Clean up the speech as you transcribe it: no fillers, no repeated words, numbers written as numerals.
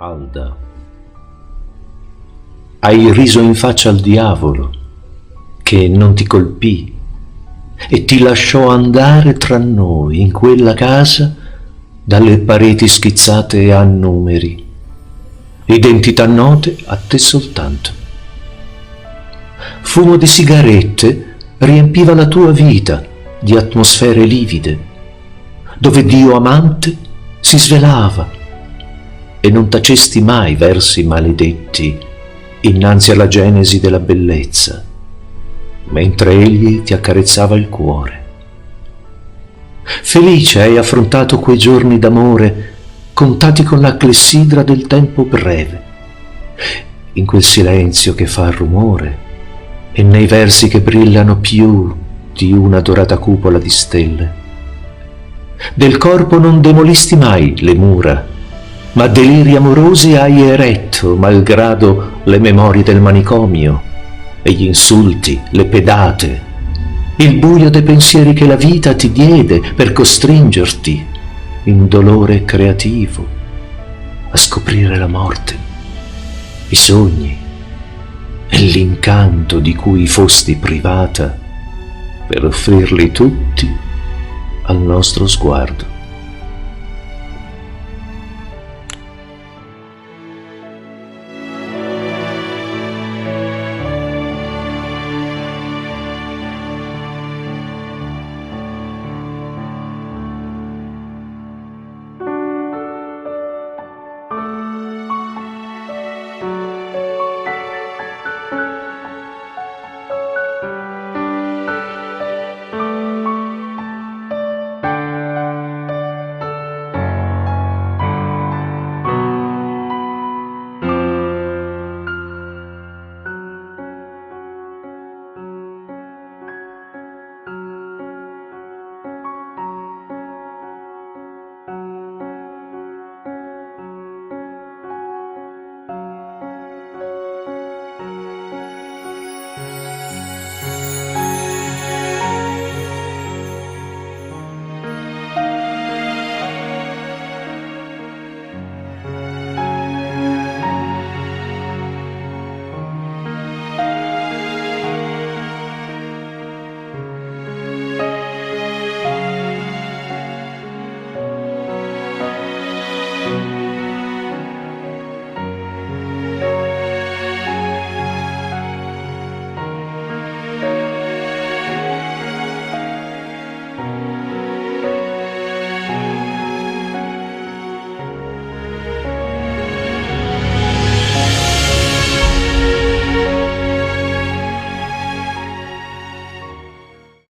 Alda, hai riso in faccia al diavolo che non ti colpì e ti lasciò andare tra noi in quella casa dalle pareti schizzate a numeri, identità note a te soltanto. Fumo di sigarette riempiva la tua vita di atmosfere livide, dove Dio amante si svelava e non tacesti mai versi maledetti innanzi alla genesi della bellezza, mentre egli ti accarezzava il cuore. Felice hai affrontato quei giorni d'amore contati con la clessidra del tempo breve, in quel silenzio che fa rumore e nei versi che brillano più di una dorata cupola di stelle. Del corpo non demolisti mai le mura, ma deliri amorosi hai eretto, malgrado le memorie del manicomio e gli insulti, le pedate, il buio dei pensieri che la vita ti diede per costringerti in dolore creativo a scoprire la morte, i sogni e l'incanto di cui fosti privata per offrirli tutti al nostro sguardo.